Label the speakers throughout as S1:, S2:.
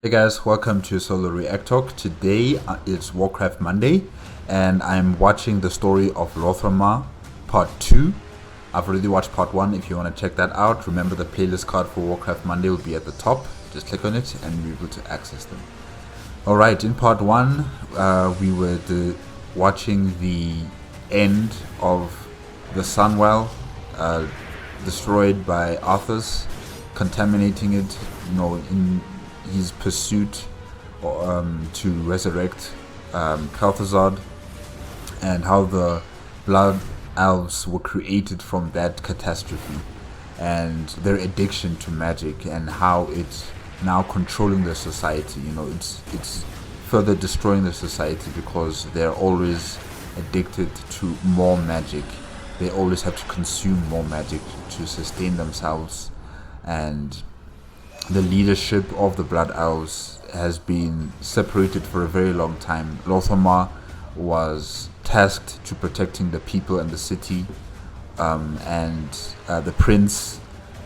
S1: Hey guys, welcome to Solo ReacTalk. Today it's Warcraft Monday, and I'm watching the story of Lor'themar Part 2. I've already watched Part 1. If you want to check that out, remember the playlist card for Warcraft Monday will be at the top. Just click on it and you'll be able to access them. Alright, in Part 1, we were watching the end of the Sunwell, destroyed by Arthas, contaminating it, in his pursuit to resurrect Kel'Thuzad, and how the Blood Elves were created from that catastrophe, and their addiction to magic, and how it's now controlling the society. It's further destroying the society because they're always addicted to more magic. They always have to consume more magic to sustain themselves, and the leadership of the Blood Elves has been separated for a very long time. Lor'themar was tasked to protecting the people and the city, and the prince,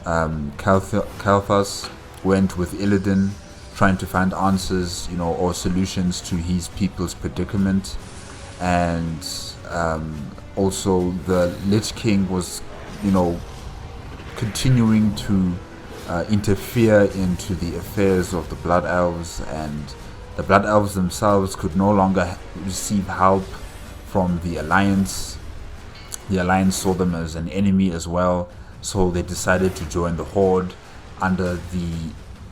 S1: Kalthas, went with Illidan, trying to find answers, or solutions to his people's predicament. And also the Lich King was, continuing to interfere into the affairs of the Blood Elves, and the Blood Elves themselves could no longer receive help from the Alliance. The Alliance saw them as an enemy as well, so they decided to join the Horde under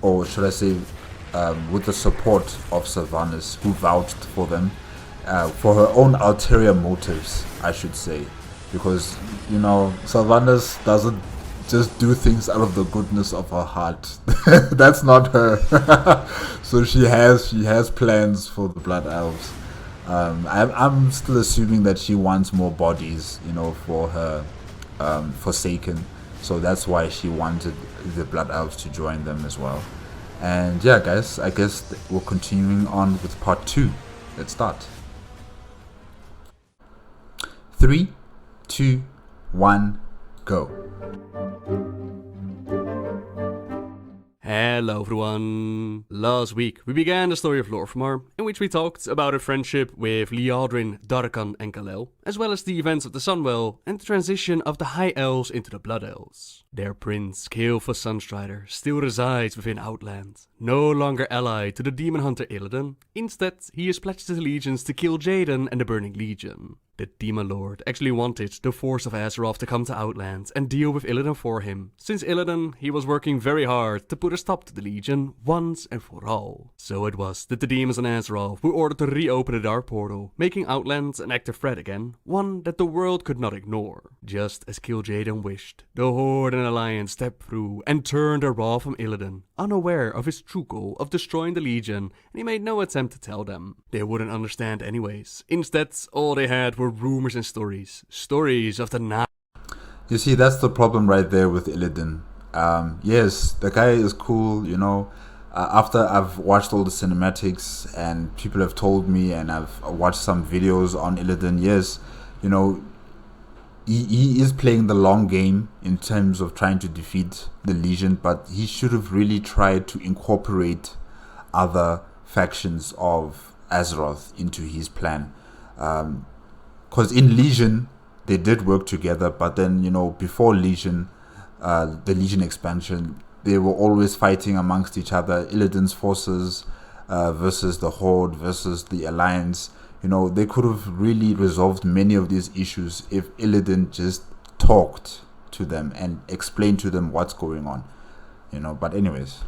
S1: or should I say, with the support of Sylvanas, who vouched for them for her own ulterior motives, I should say, because Sylvanas doesn't just do things out of the goodness of her heart. That's not her. So she has plans for the Blood Elves. I'm still assuming that she wants more bodies, for her Forsaken. So that's why she wanted the Blood Elves to join them as well. And yeah, guys, I guess we're continuing on with part 2. Let's start. 3, 2, 1, go.
S2: Hello everyone! Last week we began the story of Lor'themar, in which we talked about a friendship with Liadrin, Darkan and Kal-El, as well as the events of the Sunwell and the transition of the High Elves into the Blood Elves. Their prince, Kael'thas Sunstrider, still resides within Outland, no longer allied to the demon hunter Illidan. Instead, he has pledged his allegiance to kill Jaden and the Burning Legion. The Demon Lord actually wanted the force of Azeroth to come to Outland and deal with Illidan for him, since Illidan, he was working very hard to put a stop to the Legion once and for all. So it was that the demons on Azeroth were ordered to reopen the Dark Portal, making Outland an active threat again, one that the world could not ignore. Just as Kil'jaeden wished, the Horde and Alliance stepped through and turned their wrath from Illidan, unaware of his true goal of destroying the Legion, and he made no attempt to tell them. They wouldn't understand anyways. Instead, all they had were rumors and stories of the night.
S1: You see, that's the problem right there with Illidan. Yes, the guy is cool, after I've watched all the cinematics and people have told me, and I've watched some videos on Illidan, yes, he is playing the long game in terms of trying to defeat the Legion, but he should have really tried to incorporate other factions of Azeroth into his plan. Because in Legion, they did work together, but then, before Legion, the Legion expansion, they were always fighting amongst each other. Illidan's forces versus the Horde versus the Alliance. They could have really resolved many of these issues if Illidan just talked to them and explained to them what's going on. But anyways.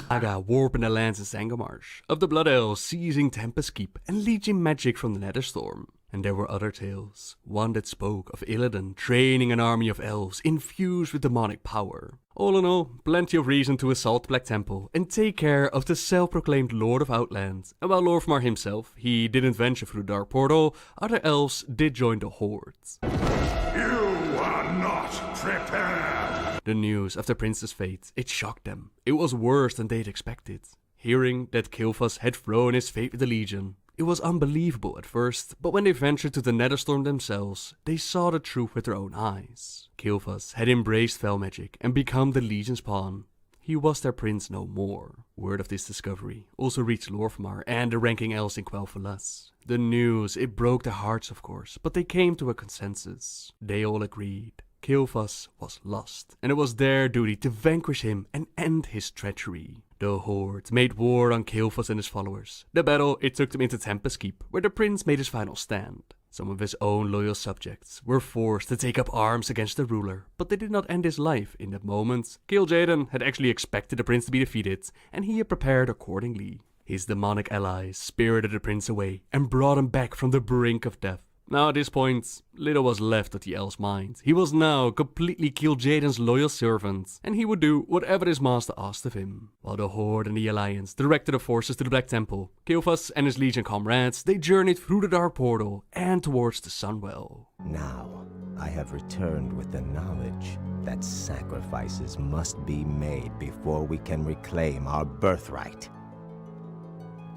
S2: Saga warp in the lands of Sangomar, of the Blood Elves seizing Tempest Keep and leeching magic from the Netherstorm. And there were other tales, one that spoke of Illidan training an army of elves infused with demonic power. All in all, plenty of reason to assault Black Temple and take care of the self-proclaimed Lord of Outland. And while Lor'themar himself, he didn't venture through the Dark Portal, other elves did join the Horde.
S3: You are not prepared!
S2: The news of the prince's fate, it shocked them. It was worse than they'd expected. Hearing that Kael'thas had thrown his fate with the Legion, it was unbelievable at first, but when they ventured to the Netherstorm themselves, they saw the truth with their own eyes. Kael'thas had embraced Fel magic and become the Legion's pawn. he was their prince no more. Word of this discovery also reached Lor'themar and the ranking elves in Quel'Thalas. The news, it broke their hearts of course, but they came to a consensus. They all agreed Kael'thas was lost, and it was their duty to vanquish him and end his treachery. The Horde made war on Kael'thas and his followers. The battle, it took them into Tempest Keep, where the prince made his final stand. Some of his own loyal subjects were forced to take up arms against the ruler, but they did not end his life in that moment. Kil'jaeden had actually expected the prince to be defeated, and he had prepared accordingly. His demonic allies spirited the prince away and brought him back from the brink of death. Now at this point, little was left of the elf's mind. He was now completely Kil'jaeden's loyal servant, and he would do whatever his master asked of him. While the Horde and the Alliance directed the forces to the Black Temple, Kael'thas and his legion comrades, they journeyed through the Dark Portal and towards the Sunwell.
S4: Now, I have returned with the knowledge that sacrifices must be made before we can reclaim our birthright.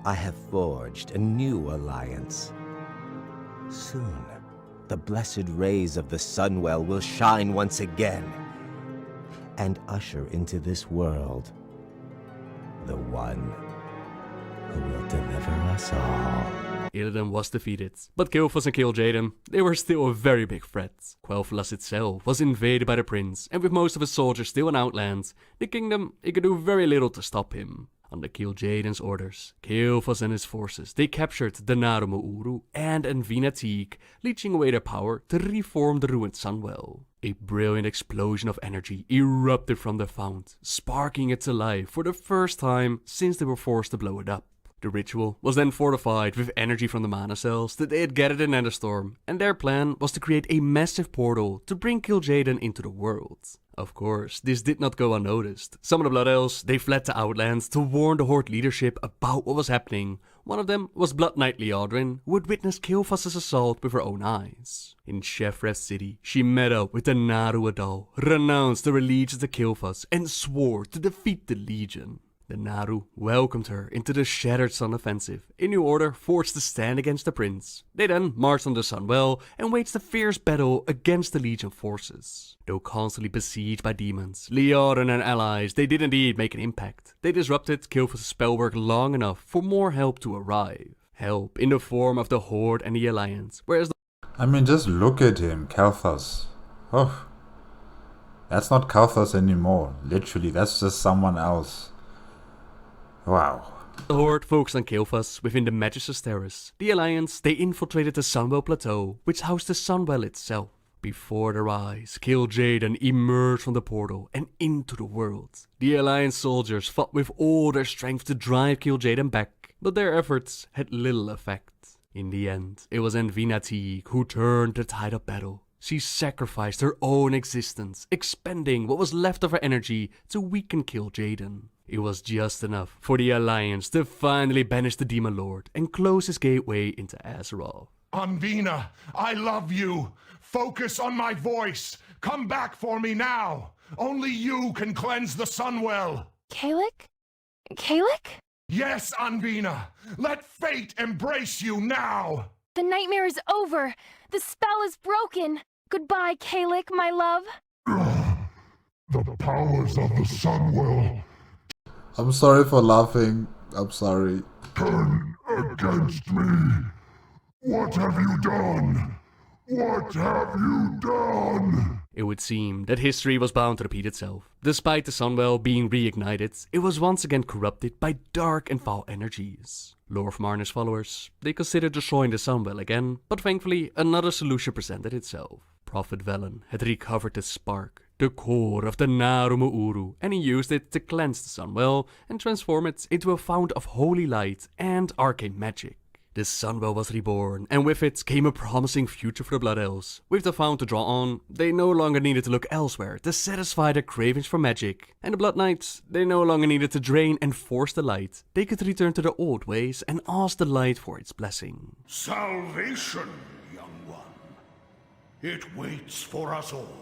S4: I have forged a new alliance. Soon, the blessed rays of the Sunwell will shine once again and usher into this world the one who will deliver us all.
S2: Illidan was defeated, but Kael'thas and Kil'jaeden, they were still a very big threat. Quel'Thalas itself was invaded by the prince, and with most of his soldiers still in Outland, the kingdom, it could do very little to stop him. Under Kil'jaeden's orders, Kael'thas and his forces, they captured the Naru and Envina Teak, leeching away their power to reform the ruined Sunwell. A brilliant explosion of energy erupted from the fount, sparking it to life for the first time since they were forced to blow it up. The ritual was then fortified with energy from the mana cells that they had gathered in Netherstorm, and their plan was to create a massive portal to bring Kil'jaeden into the world. Of course, this did not go unnoticed. Some of the Blood Elves, they fled to Outland to warn the Horde leadership about what was happening. One of them was Blood Knight Liadrin, who had witnessed Kael'thas' assault with her own eyes. In Shefreth City, she met up with the Naru Adal, renounced their allegiance to Kael'thas, and swore to defeat the Legion. The Naru welcomed her into the Shattered Sun offensive, a new order forced to stand against the prince. They then marched on the Sunwell and waged a fierce battle against the Legion forces. Though constantly besieged by demons, Liadrin and allies, they did indeed make an impact. They disrupted Kael'thas' spellwork long enough for more help to arrive. Help in the form of the Horde and the Alliance, whereas the
S1: I mean, just look at him, Kael'thas. Oh, that's not Kael'thas anymore. Literally, that's just someone else. Wow.
S2: The Horde focused on Kael'thas within the Magis's Terrace. The Alliance, they infiltrated the Sunwell Plateau, which housed the Sunwell itself. Before their eyes, Kil'jaeden emerged from the portal and into the world. The Alliance soldiers fought with all their strength to drive Kil'jaeden back, but their efforts had little effect. In the end, it was Envina Teak who turned the tide of battle. She sacrificed her own existence, expending what was left of her energy to weaken Kil'jaeden. It was just enough for the Alliance to finally banish the Demon Lord and close his gateway into Azeroth.
S3: Anvina, I love you. Focus on my voice. Come back for me now. Only you can cleanse the Sunwell.
S5: Kalik? Kalik?
S3: Yes, Anvina. Let fate embrace you now.
S5: The nightmare is over. The spell is broken. Goodbye, Kalik, my love.
S3: The powers of the Sunwell
S1: I'm sorry for laughing. I'm sorry.
S3: turn against me. What have you done? What have you done?
S2: It would seem that history was bound to repeat itself. Despite the Sunwell being reignited, it was once again corrupted by dark and foul energies. Lor'themar and his followers, they considered destroying the Sunwell again, but thankfully another solution presented itself. Prophet Velen had recovered the spark, the core of the Naru, and he used it to cleanse the Sunwell and transform it into a fount of holy light and arcane magic. The Sunwell was reborn, and with it came a promising future for the Blood Elves. With the fount to draw on, they no longer needed to look elsewhere to satisfy their cravings for magic. And the Blood Knights, they no longer needed to drain and force the light. They could return to their old ways and ask the light for its blessing.
S3: Salvation, young one. It waits for us all.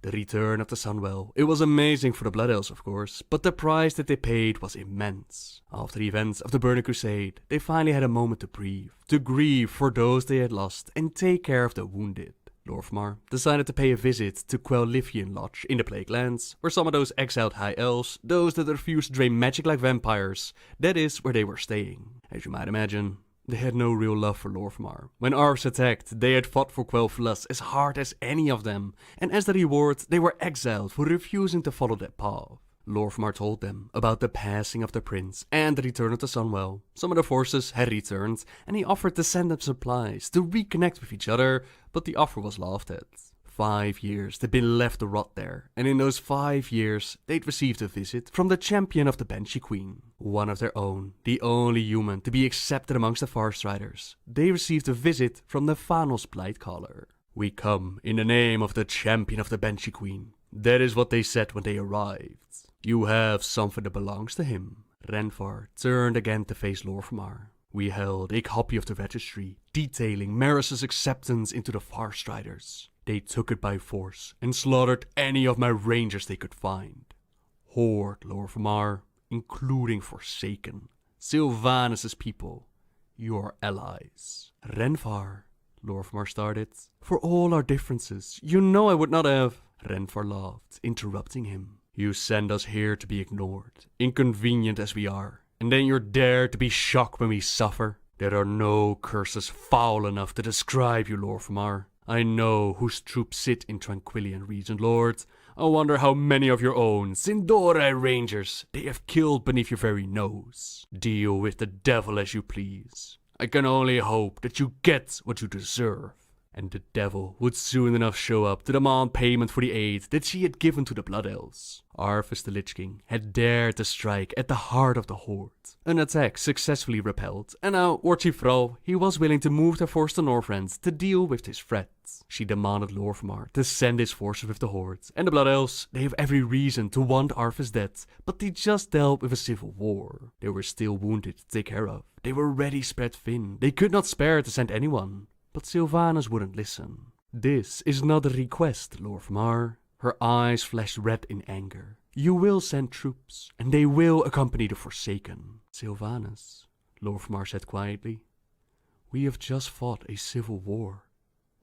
S2: The return of the Sunwell. It was amazing for the Blood Elves, of course, but the price that they paid was immense. After the events of the Burning Crusade, they finally had a moment to breathe, to grieve for those they had lost, and take care of the wounded. Lor'themar decided to pay a visit to Quel'Lithian Lodge in the Plague Lands, where some of those exiled High Elves, those that refused to drain magic like vampires, that is where they were staying. As you might imagine, they had no real love for Lor'themar. When Arves attacked, they had fought for Quel'Thalas as hard as any of them, and as the reward, they were exiled for refusing to follow that path. Lor'themar told them about the passing of the prince and the return of the Sunwell. Some of the forces had returned, and he offered to send them supplies to reconnect with each other, but the offer was laughed at. 5 years they'd been left to rot there, and in those 5 years they'd received a visit from the champion of the Banshee Queen. One of their own, the only human to be accepted amongst the Farstriders. They received a visit from the Thanos Blightcaller. "We come in the name of the champion of the Banshee Queen." That is what they said when they arrived. "You have something that belongs to him." Renfar turned again to face Lor'themar. "We held a copy of the registry detailing Maris's acceptance into the Farstriders. They took it by force and slaughtered any of my rangers they could find. Horde, Lor'themar, including Forsaken, Sylvanas' people, your allies." "Renfar," Lor'themar started, "for all our differences, you know I would not have..." Renfar laughed, interrupting him. "You send us here to be ignored, inconvenient as we are, and then you're there to be shocked when we suffer? There are no curses foul enough to describe you, Lor'themar. I know whose troops sit in Tranquillian region, Lord. I wonder how many of your own Sindora Rangers they have killed beneath your very nose. Deal with the devil as you please. I can only hope that you get what you deserve." And the devil would soon enough show up to demand payment for the aid that she had given to the Blood Elves. Arthas the Lich King had dared to strike at the heart of the Horde. An attack successfully repelled, and now, Orchifrau, he was willing to move their force to Northrend to deal with his threat. She demanded Lor'themar to send his forces with the Horde, and the Blood Elves, they have every reason to want Arthas dead, but they just dealt with a civil war. They were still wounded to take care of. They were ready spread thin. They could not spare to send anyone. But Sylvanas wouldn't listen. "This is not a request, Lor'themar." Her eyes flashed red in anger. "You will send troops, and they will accompany the Forsaken." "Sylvanas," Lor'themar said quietly, "we have just fought a civil war.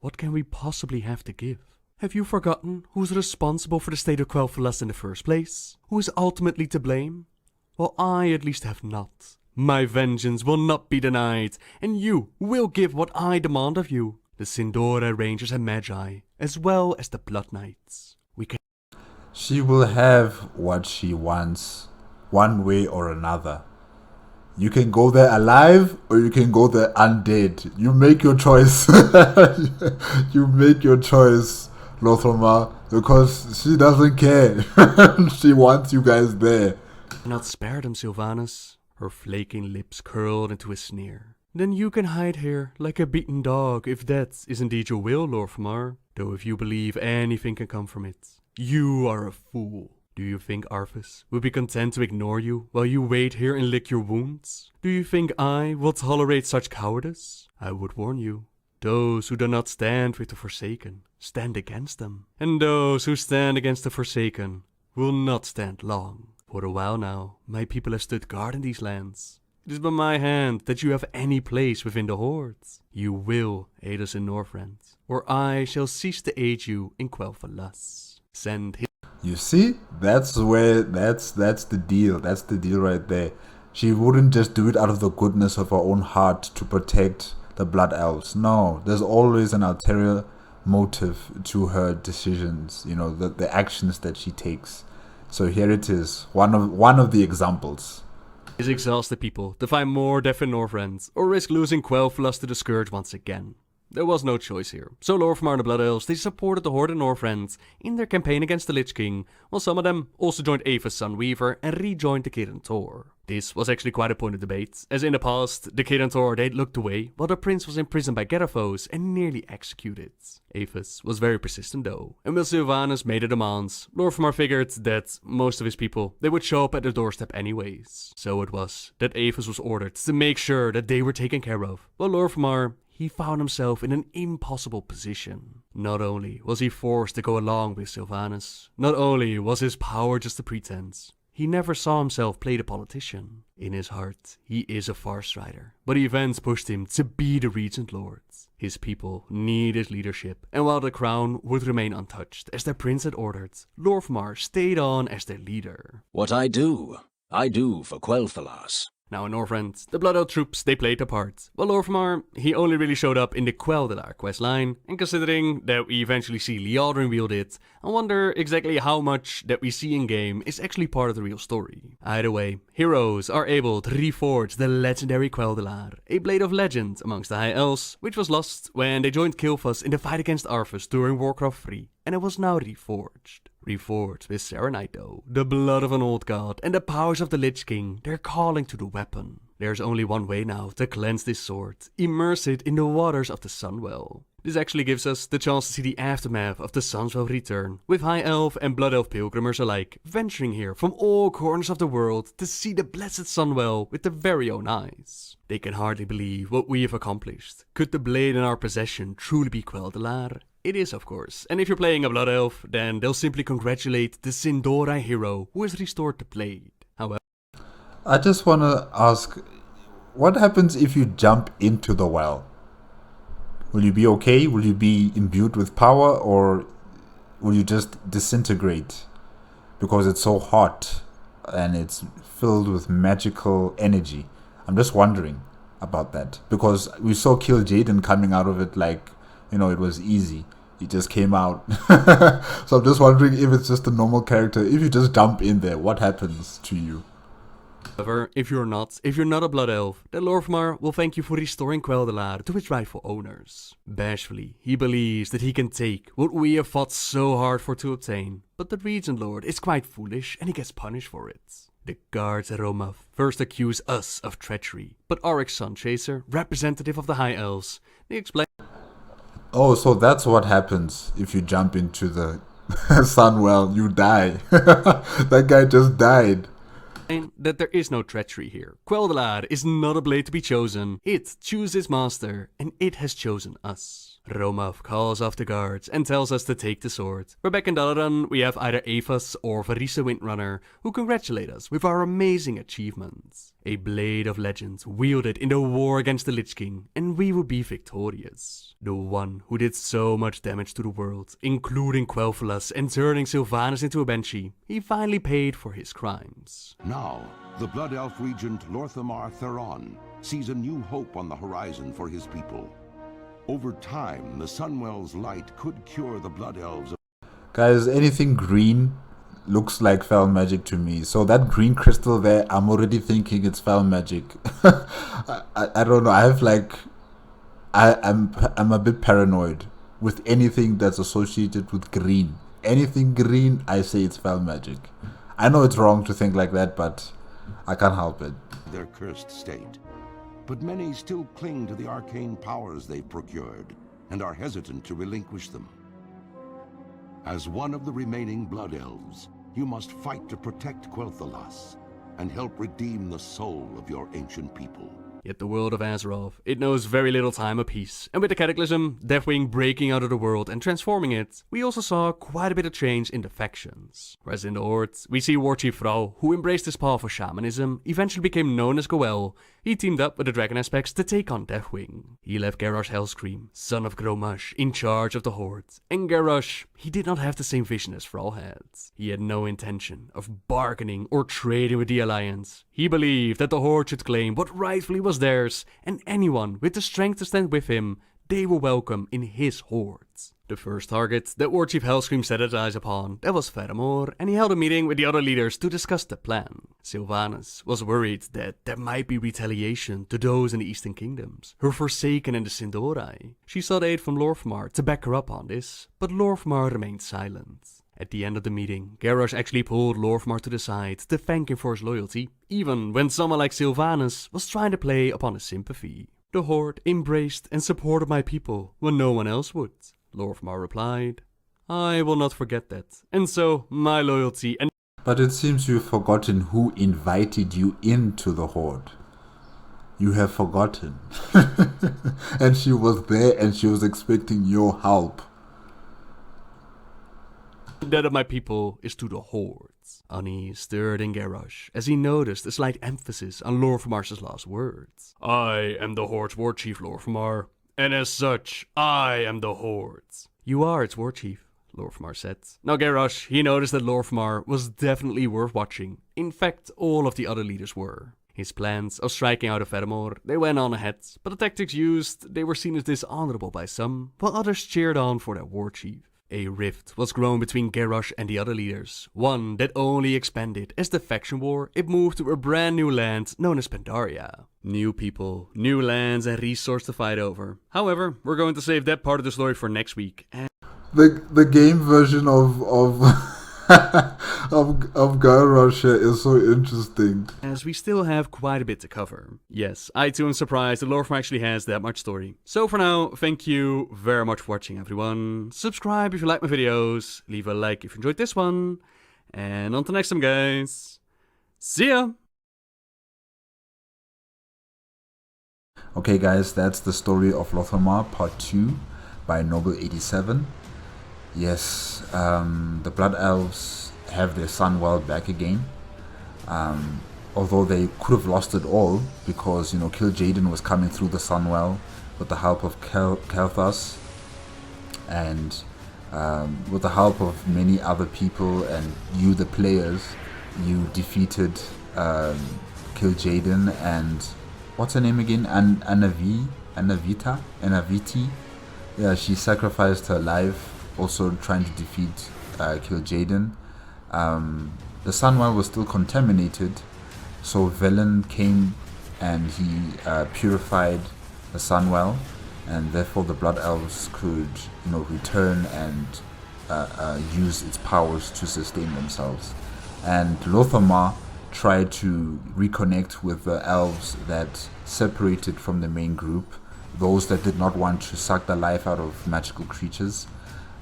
S2: What can we possibly have to give? Have you forgotten who's responsible for the state of Quel'Thalas in the first place? Who is ultimately to blame? Well, I at least have not. My vengeance will not be denied, and you will give what I demand of you. The Sindora Rangers and Magi, as well as the Blood Knights.
S1: She will have what she wants, one way or another. You can go there alive, or you can go there undead. You make your choice. You make your choice, Lor'themar, because she doesn't care. She wants you guys there.
S2: Not spare them, Sylvanas. Her flaking lips curled into a sneer. "Then you can hide here like a beaten dog, if that is indeed your will, Lor'themar. Though if you believe anything can come from it, you are a fool. Do you think Arthas will be content to ignore you while you wait here and lick your wounds? Do you think I will tolerate such cowardice? I would warn you. Those who do not stand with the Forsaken stand against them. And those who stand against the Forsaken will not stand long. For a while now, my people have stood guard in these lands. It is by my hand that you have any place within the Horde. You will aid us in Northrend, or I shall cease to aid you in Quel'Thalas. Send him."
S1: You see, that's the deal. That's the deal right there. She wouldn't just do it out of the goodness of her own heart to protect the Blood Elves. No, there's always an ulterior motive to her decisions. You know, the actions that she takes. So here it is, one of the examples.
S2: Is exhausted people to find more death in Northrend, or risk losing Quel'Thalas to the Scourge once again. There was no choice here, so Lor'themar and the Blood Elves, they supported the Horde in Northrend in their campaign against the Lich King, while some of them also joined Ava's Sunweaver and rejoined the Kirin Tor. This was actually quite a point of debate, as in the past, the Kirin Tor they'd looked away while the prince was imprisoned by Gerathos and nearly executed. Aphis was very persistent though, and when Sylvanas made the demands, Lor'themar figured that most of his people, they would show up at their doorstep anyways. So it was that Aphis was ordered to make sure that they were taken care of, while Lor'themar, he found himself in an impossible position. Not only was he forced to go along with Sylvanas, not only was his power just a pretense, he never saw himself play the politician. In his heart, he is a Farsighter, but events pushed him to be the Regent Lord. His people needed leadership, and while the crown would remain untouched as their prince had ordered, Lor'themar stayed on as their leader.
S6: What I do for Quel'Thalas.
S2: Now in Northrend, the Blood Elf troops, they played their part, while Lor'themar, he only really showed up in the Quel'Thalar questline, and considering that we eventually see Liadrin wield it, I wonder exactly how much that we see in-game is actually part of the real story. Either way, heroes are able to reforge the legendary Quel'Thalar, a blade of legend amongst the High Elves, which was lost when they joined Kil'Thuzad in the fight against Arthas during Warcraft 3, and it was now reforged. Reforged with Serenite though, the blood of an old god, and the powers of the Lich King, they're calling to the weapon. There's only one way now to cleanse this sword, immerse it in the waters of the Sunwell. This actually gives us the chance to see the aftermath of the Sunwell return, with High Elf and Blood Elf pilgrimers alike venturing here from all corners of the world to see the blessed Sunwell with their very own eyes. They can hardly believe what we have accomplished. Could the blade in our possession truly be Quel'Thalar? It is, of course, and if you're playing a Blood Elf, then they'll simply congratulate the Sin'dorei hero who has restored the blade. However,
S1: I just want to ask, what happens if you jump into the well? Will you be okay? Will you be imbued with power, or will you just disintegrate because it's so hot and it's filled with magical energy? I'm just wondering about that, because we saw Kill Jaden coming out of it like, it was easy. He just came out. So I'm just wondering if it's just a normal character. If you just jump in there, what happens to you?
S2: if you're not a Blood Elf, then Lor'themar will thank you for restoring Quel'Thalar to its rightful owners. Bashfully, he believes that he can take what we have fought so hard for to obtain, but the Regent Lord is quite foolish and he gets punished for it. The guards at Romath first accuse us of treachery, but Auric's Sunchaser, representative of the High Elves, they explain.
S1: Oh, so that's what happens if you jump into the Sunwell, you die. That guy just died.
S2: That there is no treachery here. Quel'Thalar is not a blade to be chosen. It chooses its master, and it has chosen us. Romath calls off the guards and tells us to take the sword. We're back in Dalaran, we have either Aphas or Varisa Windrunner, who congratulate us with our amazing achievements. A blade of legend wielded in the war against the Lich King, and we would be victorious. The one who did so much damage to the world, including Quel'Thalas and turning Sylvanas into a Banshee, he finally paid for his crimes.
S7: Now, the Blood Elf Regent Lor'themar Theron sees a new hope on the horizon for his people. Over time, the Sunwell's light could cure the Blood Elves.
S1: Guys, anything green looks like foul magic to me. So that green crystal there, I'm already thinking it's foul magic. I don't know. I have I'm a bit paranoid with anything that's associated with green. Anything green, I say it's foul magic. I know it's wrong to think like that, but I can't help it.
S7: Their cursed state. But many still cling to the arcane powers they've procured and are hesitant to relinquish them. As one of the remaining Blood Elves, you must fight to protect Quel'Thalas and help redeem the soul of your ancient people.
S2: Yet the world of Azeroth, it knows very little time apiece, and with the Cataclysm, Deathwing breaking out of the world and transforming it, we also saw quite a bit of change in the factions. Whereas in the Horde, we see Warchief Thrall, who embraced his path for shamanism, eventually became known as Goel. He teamed up with the Dragon Aspects to take on Deathwing. He left Garrosh Hellscream, son of Gromash, in charge of the Horde, and Garrosh, he did not have the same vision as Thrall had. He had no intention of bargaining or trading with the Alliance. He believed that the Horde should claim what rightfully was theirs, and anyone with the strength to stand with him, they were welcome in his Horde. The first target that Warchief Hellscream set his eyes upon, that was Faramir, and he held a meeting with the other leaders to discuss the plan. Sylvanas was worried that there might be retaliation to those in the Eastern Kingdoms, her Forsaken and the Sin'dorei. She sought aid from Lor'themar to back her up on this, but Lor'themar remained silent. At the end of the meeting, Garrosh actually pulled Lor'themar to the side to thank him for his loyalty, even when someone like Sylvanas was trying to play upon his sympathy. The Horde embraced and supported my people when no one else would. Lor'themar replied, I will not forget that, and so my loyalty and...
S1: But it seems you've forgotten who invited you into the Horde. You have forgotten. And she was there and she was expecting your help.
S2: That of my people is to the Horde. words. Unease stirred in Garrosh as he noticed a slight emphasis on Lor'themar's last words. I am the Horde's war chief, Lor'themar, and as such, I am the Horde's. You are its war chief, Lor'themar said. Now Garrosh, he noticed that Lor'themar was definitely worth watching. In fact, all of the other leaders were. His plans of striking out of Velen, they went on ahead, but the tactics used, they were seen as dishonorable by some, while others cheered on for their war chief. A rift was grown between Garrosh and the other leaders, one that only expanded as the faction war, it moved to a brand new land known as Pandaria. New people, new lands and resources to fight over. However, we're going to save that part of the story for next week.
S1: The game version of Garrosh is so interesting.
S2: As we still have quite a bit to cover. Yes, I too am surprised that Lor'themar actually has that much story. So for now, thank you very much for watching, everyone. Subscribe if you like my videos, leave a like if you enjoyed this one, and until next time, guys, see ya!
S1: Okay guys, that's the story of Lor'themar Part 2 by Nobbel87. Yes, the Blood Elves have their Sunwell back again. Although they could have lost it all because, you know, Kil'jaeden was coming through the Sunwell with the help of Kel'thas and with the help of many other people, and you, the players, you defeated Kil'jaeden and what's her name again? Anaviti. Yeah, she sacrificed her life, also trying to defeat Kil'jaeden. The Sunwell was still contaminated, so Velen came and he purified the Sunwell, and therefore the Blood Elves could, you know, return and use its powers to sustain themselves. And Lor'themar tried to reconnect with the elves that separated from the main group, those that did not want to suck the life out of magical creatures,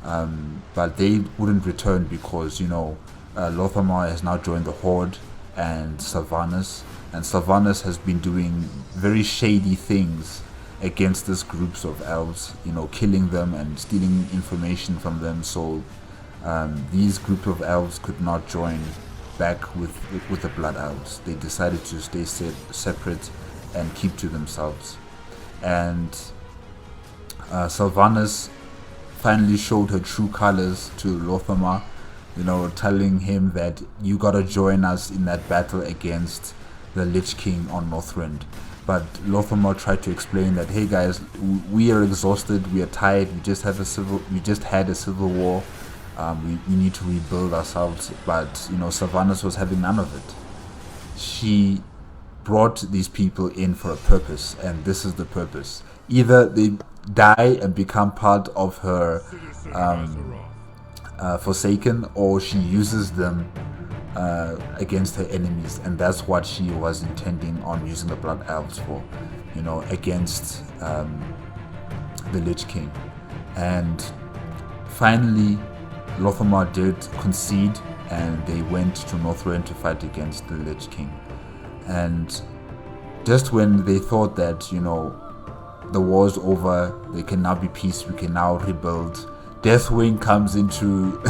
S1: but they wouldn't return because, you know, Lor'themar has now joined the Horde and Sylvanas, and Sylvanas has been doing very shady things against these groups of elves, you know, killing them and stealing information from them, so these group of elves could not join back with the Blood Elves. They decided to stay separate and keep to themselves. And Sylvanas finally showed her true colors to Lor'themar, you know, telling him that you gotta join us in that battle against the Lich King on Northrend. But Lor'themar tried to explain that, hey guys, we are exhausted, we are tired, we just had a civil war. We need to rebuild ourselves, but, you know, Sylvanas was having none of it. She brought these people in for a purpose, and this is the purpose. Either they die and become part of her Forsaken, or she uses them against her enemies, and that's what she was intending on using the Blood Elves for, you know, against the Lich King. And finally Lor'themar did concede, and they went to Northrend to fight against the Lich King. And just when they thought that, you know, the war's over, there can now be peace, we can now rebuild, Deathwing comes into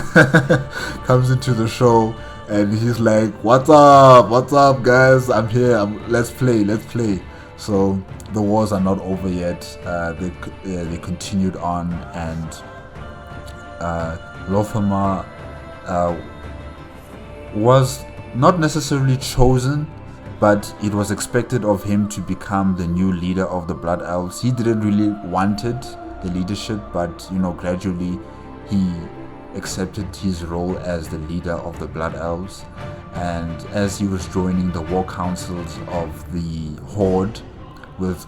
S1: the show, and he's like, what's up guys, I'm here, let's play. So the wars are not over yet. They continued on, and Lor'themar was not necessarily chosen, but it was expected of him to become the new leader of the Blood Elves. He didn't really wanted the leadership, but, you know, gradually he accepted his role as the leader of the Blood Elves. And as he was joining the war councils of the Horde, with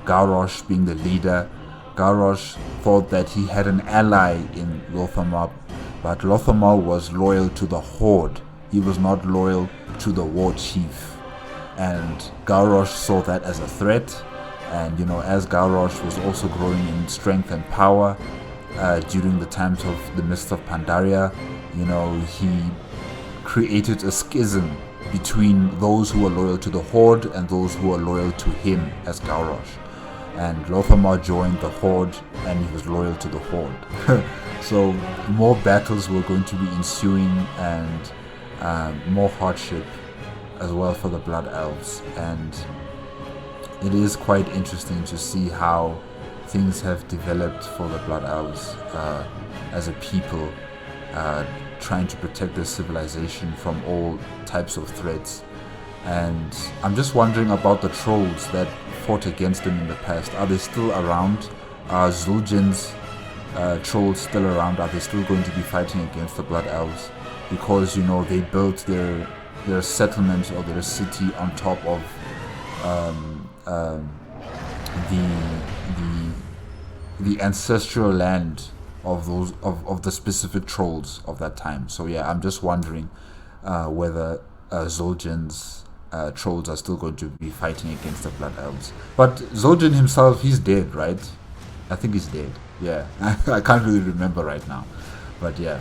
S1: Garrosh being the leader, Garrosh thought that he had an ally in Lor'themar, but Lor'themar was loyal to the Horde. He was not loyal to the war chief, and Garrosh saw that as a threat. And, you know, as Garrosh was also growing in strength and power during the times of the Mists of Pandaria, you know, he created a schism between those who were loyal to the Horde and those who were loyal to him as Garrosh. And Lor'themar joined the Horde, and he was loyal to the Horde. So more battles were going to be ensuing, and more hardship as well for the Blood Elves, and it is quite interesting to see how things have developed for the Blood Elves as a people, trying to protect their civilization from all types of threats. And I'm just wondering about the trolls that fought against them in the past. Are they still around? Are Zul'jin's trolls still around? Are they still going to be fighting against the Blood Elves? Because, you know, they built their settlement or their city on top of the ancestral land of those of the specific trolls of that time. So yeah, I'm just wondering whether Zul'jin's trolls are still going to be fighting against the Blood Elves. But Zul'jin himself, he's dead, right? I think he's dead. Yeah, I can't really remember right now. But yeah.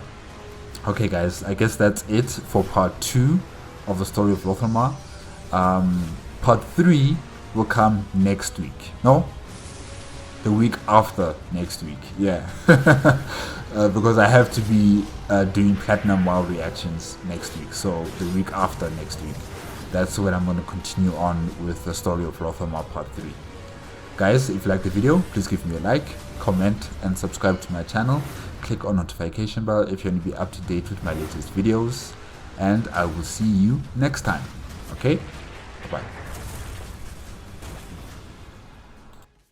S1: Okay guys, I guess that's it for part 2 of the story of Lor'themar. Part 3 will come next week. No? The week after next week. Yeah. Because I have to be doing Platinum WoW reactions next week. So the week after next week. That's when I'm going to continue on with the story of Lor'themar part 3. Guys, if you like the video, please give me a like, comment, and subscribe to my channel. Click on notification bell if you want to be up to date with my latest videos. And I will see you next time. Okay? Bye-bye.